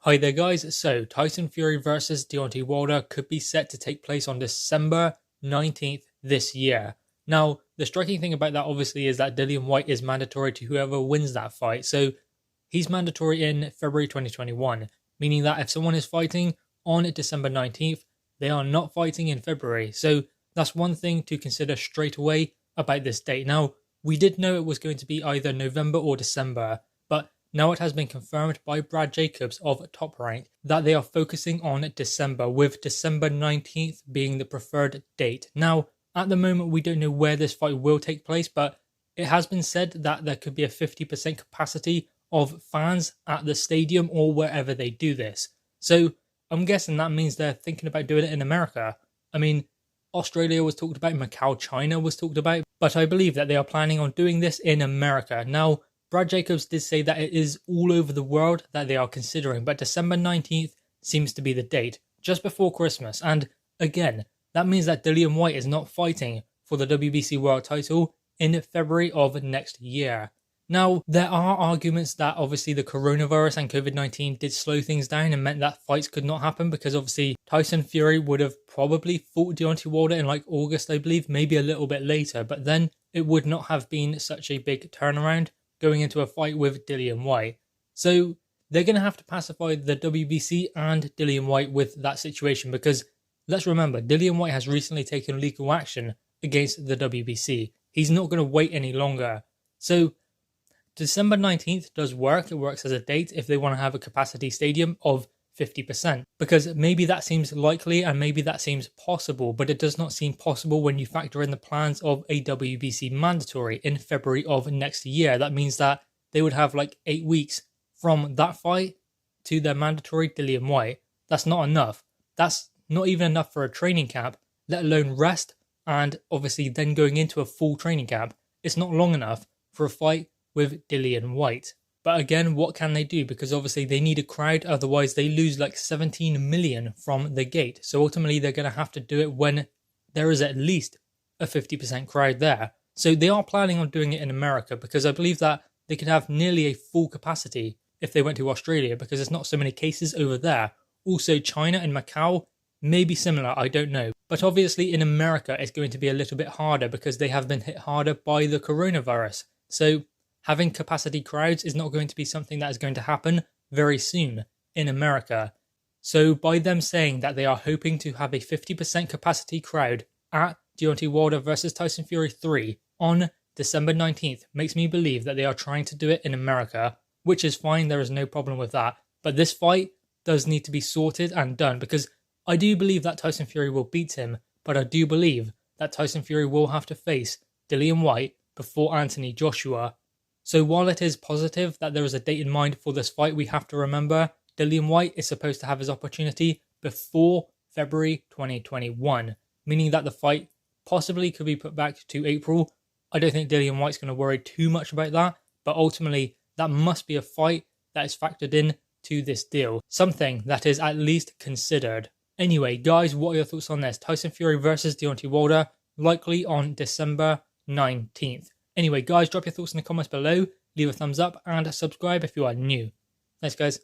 Hi there guys, so Tyson Fury versus Deontay Wilder could be set to take place on December 19th this year. Now, the striking thing about that obviously is that Dillian Whyte is mandatory to whoever wins that fight. So he's mandatory in February 2021, meaning that if someone is fighting on December 19th, they are not fighting in February. So that's one thing to consider straight away about this date. Now, we did know it was going to be either November or December, but now it has been confirmed by Brad Jacobs of Top Rank that they are focusing on December, with December 19th being the preferred date. Now, at the moment, we don't know where this fight will take place, but it has been said that there could be a 50% capacity of fans at the stadium or wherever they do this. So I'm guessing that means they're thinking about doing it in America. I mean, Australia was talked about, Macau, China was talked about, but I believe that they are planning on doing this in America. Now, Brad Jacobs did say that it is all over the world that they are considering, but December 19th seems to be the date, just before Christmas. And again, that means that Dillian Whyte is not fighting for the WBC World title in February of next year. Now, there are arguments that obviously the coronavirus and COVID-19 did slow things down and meant that fights could not happen, because obviously Tyson Fury would have probably fought Deontay Wilder in like August, I believe, maybe a little bit later, but then it would not have been such a big turnaround going into a fight with Dillian Whyte. So they're going to have to pacify the WBC and Dillian Whyte with that situation, because let's remember, Dillian Whyte has recently taken legal action against the WBC. He's not going to wait any longer. So December 19th does work. It works as a date if they want to have a capacity stadium of 50%, because maybe that seems likely and maybe that seems possible, but it does not seem possible when you factor in the plans of a WBC mandatory in February of next year. That means that they would have like 8 weeks from that fight to their mandatory Dillian Whyte. That's not enough. That's not even enough for a training camp, let alone rest, and obviously then going into a full training camp. It's not long enough for a fight with Dillian Whyte. But again, what can they do? Because obviously they need a crowd, otherwise they lose like 17 million from the gate. So ultimately they're going to have to do it when there is at least a 50% crowd there. So they are planning on doing it in America, because I believe that they could have nearly a full capacity if they went to Australia, because there's not so many cases over there. Also, China and Macau may be similar, I don't know. But obviously in America it's going to be a little bit harder because they have been hit harder by the coronavirus. So having capacity crowds is not going to be something that is going to happen very soon in America. So by them saying that they are hoping to have a 50% capacity crowd at Deontay Wilder versus Tyson Fury 3 on December 19th makes me believe that they are trying to do it in America, which is fine, there is no problem with that. But this fight does need to be sorted and done, because I do believe that Tyson Fury will beat him, but I do believe that Tyson Fury will have to face Dillian Whyte before Anthony Joshua. So while it is positive that there is a date in mind for this fight, we have to remember Dillian Whyte is supposed to have his opportunity before February 2021, meaning that the fight possibly could be put back to April. I don't think Dillian Whyte's going to worry too much about that, but ultimately that must be a fight that is factored in to this deal, something that is at least considered. Anyway, guys, what are your thoughts on this? Tyson Fury versus Deontay Wilder, likely on December 19th. Anyway, guys, drop your thoughts in the comments below, leave a thumbs up, and subscribe if you are new. Thanks, guys.